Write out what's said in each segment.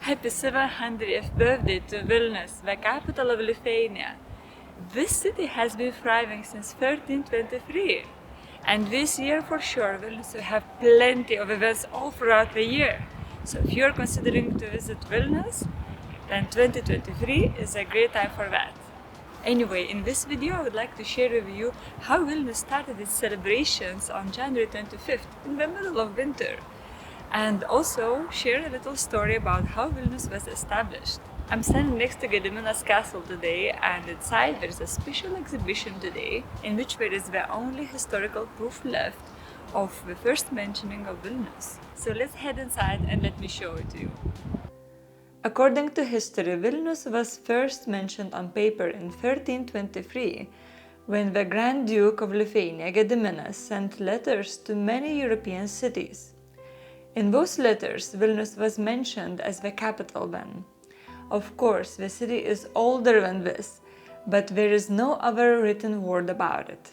Happy 700th birthday to Vilnius, the capital of Lithuania. This city has been thriving since 1323. And this year for sure, Vilnius will have plenty of events all throughout the year. So if you're considering to visit Vilnius, then 2023 is a great time for that. Anyway, in this video I would like to share with you how Vilnius started its celebrations on January 25th in the middle of winter, and also share a little story about how Vilnius was established. I'm standing next to Gediminas castle today, and inside there is a special exhibition today in which there is the only historical proof left of the first mentioning of Vilnius. So let's head inside and let me show it to you. According to history, Vilnius was first mentioned on paper in 1323 when the Grand Duke of Lithuania, Gediminas, sent letters to many European cities. In those letters, Vilnius was mentioned as the capital then. Of course, the city is older than this, but there is no other written word about it.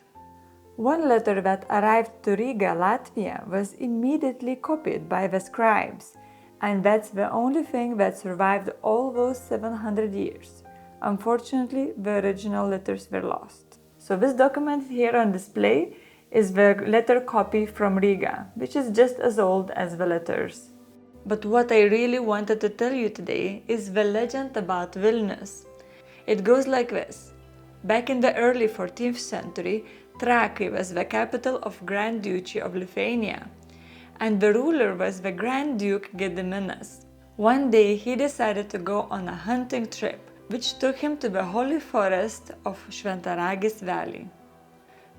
One letter that arrived to Riga, Latvia, was immediately copied by the scribes, and that's the only thing that survived all those 700 years. Unfortunately, the original letters were lost. So this document here on display is the letter copy from Riga, which is just as old as the letters. But what I really wanted to tell you today is the legend about Vilnius. It goes like this. Back in the early 14th century, Trakai was the capital of Grand Duchy of Lithuania, and the ruler was the Grand Duke Gediminas. One day he decided to go on a hunting trip, which took him to the holy forest of Šventaragis Valley.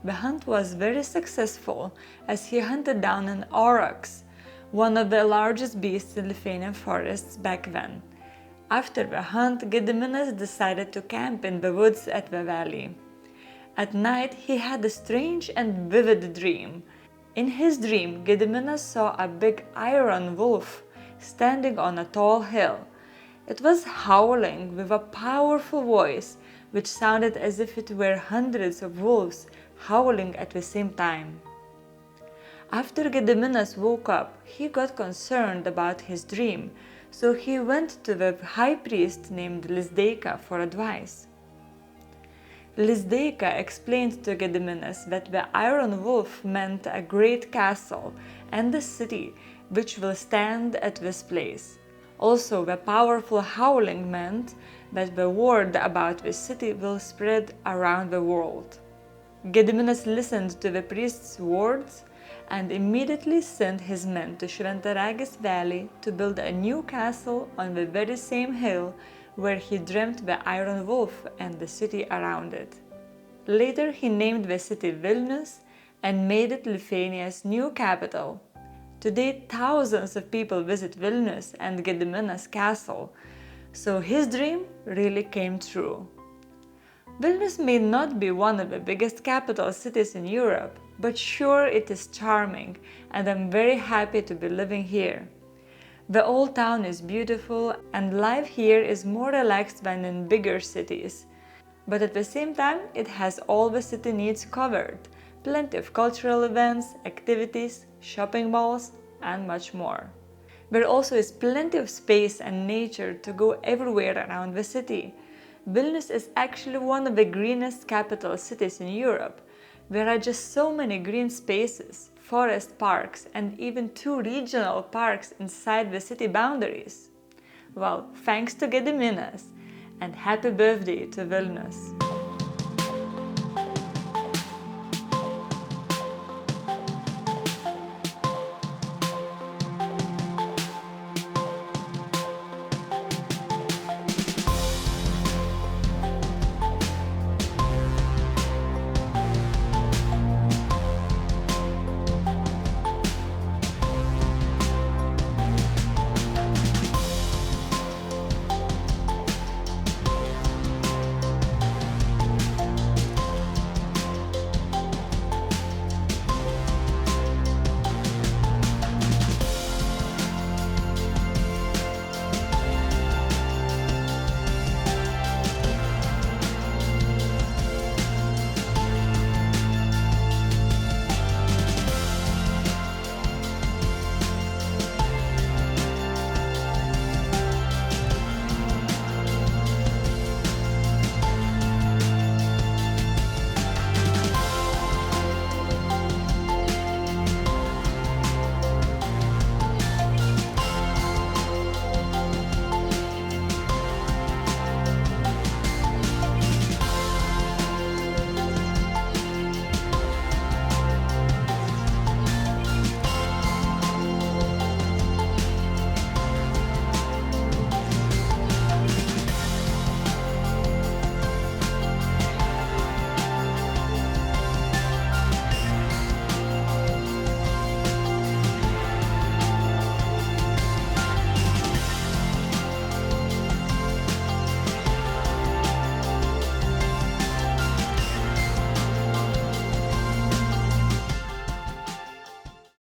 The hunt was very successful as he hunted down an aurochs, one of the largest beasts in Lithuanian forests back then. After the hunt, Gediminas decided to camp in the woods at the valley. At night, he had a strange and vivid dream. In his dream, Gediminas saw a big iron wolf standing on a tall hill. It was howling with a powerful voice, which sounded as if it were hundreds of wolves howling at the same time. After Gediminas woke up, he got concerned about his dream, so he went to the high priest named Lizdeika for advice. Lizdeika explained to Gediminas that the iron wolf meant a great castle and a city which will stand at this place. Also, the powerful howling meant that the word about the city will spread around the world. Gediminas listened to the priest's words and immediately sent his men to Šventaragis Valley to build a new castle on the very same hill where he dreamt the iron wolf and the city around it. Later he named the city Vilnius and made it Lithuania's new capital. Today thousands of people visit Vilnius and Gediminas castle, so his dream really came true. Vilnius may not be one of the biggest capital cities in Europe, but sure it is charming, and I'm very happy to be living here. The old town is beautiful and life here is more relaxed than in bigger cities. But at the same time, it has all the city needs covered. Plenty of cultural events, activities, shopping malls, and much more. There also is plenty of space and nature to go everywhere around the city. Vilnius is actually one of the greenest capital cities in Europe. There are just so many green spaces, forest parks, and even 2 regional parks inside the city boundaries. Well, thanks to Gediminas, and happy birthday to Vilnius!